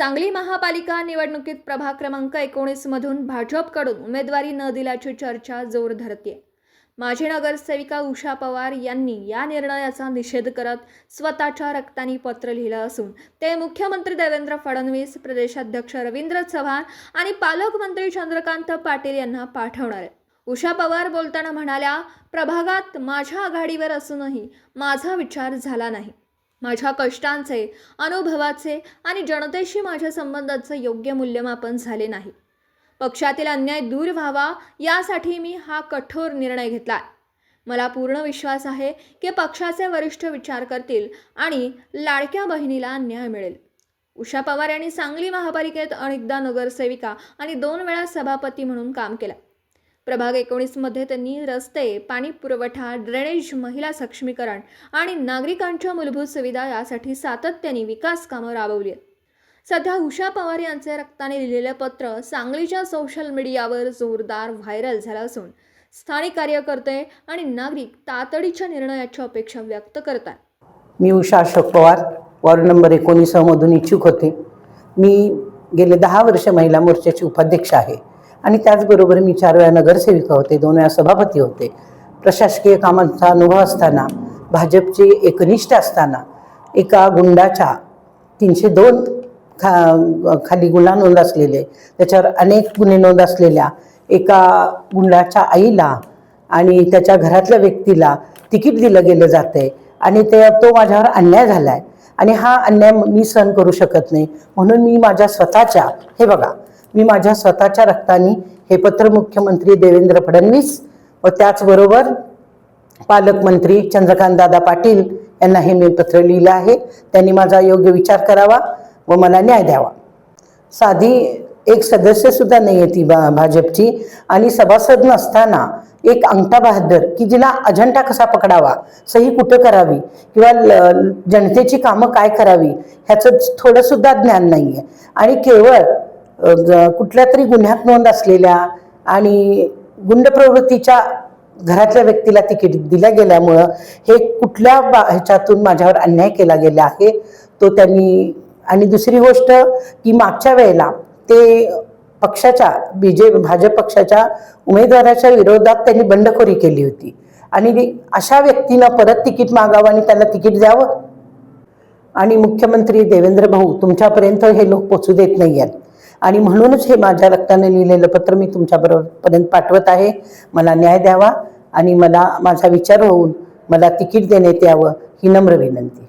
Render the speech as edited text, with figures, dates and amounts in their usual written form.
सांगली महापालिका निवडणुकीत प्रभाग क्रमांक 19 मधून भाजपकडून उमेदवारी न दिल्याची चर्चा जोर धरते। माजी नगरसेविका उषा पवार यांनी या निर्णयाचा निषेध करत स्वतःच्या रक्तानी पत्र लिहिलं असून ते मुख्यमंत्री देवेंद्र फडणवीस, प्रदेशाध्यक्ष रवींद्र चव्हाण आणि पालकमंत्री चंद्रकांत पाटील यांना पाठवणार आहे। उषा पवार बोलताना म्हणाल्या, प्रभागात माझ्या आघाडीवर असूनही माझा विचार झाला नाही। माझ्या कष्टांचे, अनुभवाचे आणि जनतेशी माझ्या संबंधाचे योग्य मूल्यमापन झाले नाही। पक्षातील अन्याय दूर व्हावा यासाठी मी हा कठोर निर्णय घेतला। मला पूर्ण विश्वास आहे की पक्षाचे वरिष्ठ विचार करतील आणि लाडक्या बहिणीला न्याय मिळेल। उषा पवार यांनी सांगली महापालिकेत अनेकदा नगरसेविका आणि 2 वेळा सभापती म्हणून काम केले। प्रभाग 19 मध्ये त्यांनी रस्ते, पाणी पुरवठा, ड्रेनेज, महिला सक्षमीकरण आणि नागरिकांच्या मूलभूत सुविधा यासाठी सातत्याने विकास कामे राबवली आहेत। सध्या उषा पवार यांचे रक्ताने लिहिलेले पत्र सांगलीच्या सोशल मीडियावर जोरदार व्हायरल झालं असून स्थानिक कार्यकर्ते आणि नागरिक तातडीच्या निर्णयाची अपेक्षा व्यक्त करतात। मी उषा अशोक पवार, वॉर्ड नंबर 19 मधून इच्छुक होते। मी गेले 10 वर्ष महिला मोर्चाची उपाध्यक्ष आहे आणि त्याचबरोबर मी 4 वेळा नगरसेविका होते, 2 वेळा सभापती होते। प्रशासकीय कामांचा अनुभव असताना, भाजपचे एकनिष्ठ असताना, एका गुंडाच्या 302 खाली गुन्हा नोंद असलेले, त्याच्यावर अनेक गुन्हे नोंद असलेल्या एका गुंडाच्या आईला आणि त्याच्या घरातल्या व्यक्तीला तिकीट दिलं गेलं जाते आणि तो माझ्यावर अन्याय झाला आहे आणि हा अन्याय मी सहन करू शकत नाही। म्हणून मी माझ्या स्वतःच्या मी माझ्या स्वतःच्या रक्ताने हे पत्र मुख्यमंत्री देवेंद्र फडणवीस व त्याचबरोबर पालकमंत्री चंद्रकांतदादा पाटील यांना हे मी पत्र लिहिलं आहे। त्यांनी माझा योग्य विचार करावा व मला न्याय द्यावा। साधी एक सदस्य सुद्धा नाही आहे ती भाजपची आणि सभासद नसताना एक अंगठा बहादर की जिला अजेंडा कसा पकडावा, सही कुठं करावी किंवा जनतेची कामं काय करावी ह्याचं थोडं सुद्धा ज्ञान नाही आहे आणि केवळ कुठल्या तरी गुन्ह्यात नोंद असलेल्या आणि गुंड प्रवृत्तीच्या घरातल्या व्यक्तीला तिकीट दिल्या गेल्यामुळं हे कुठल्या ह्याच्यातून माझ्यावर अन्याय केला गेला आहे तो त्यांनी। आणि दुसरी गोष्ट की मागच्या वेळेला ते पक्षाच्या भाजप पक्षाच्या उमेदवाराच्या विरोधात त्यांनी बंडखोरी केली होती आणि अशा व्यक्तीनं परत तिकीट मागावं आणि त्याला तिकीट द्यावं आणि मुख्यमंत्री देवेंद्र भाऊ तुमच्यापर्यंत हे लोक पोचू देत नाही आहेत आणि म्हणूनच हे माझ्या रक्ताने लिहिलेलं पत्र मी तुमच्यापर्यंत पाठवत आहे। मला न्याय द्यावा आणि मला माझा विचार होऊन मला तिकीट देण्यात यावं ही नम्र विनंती।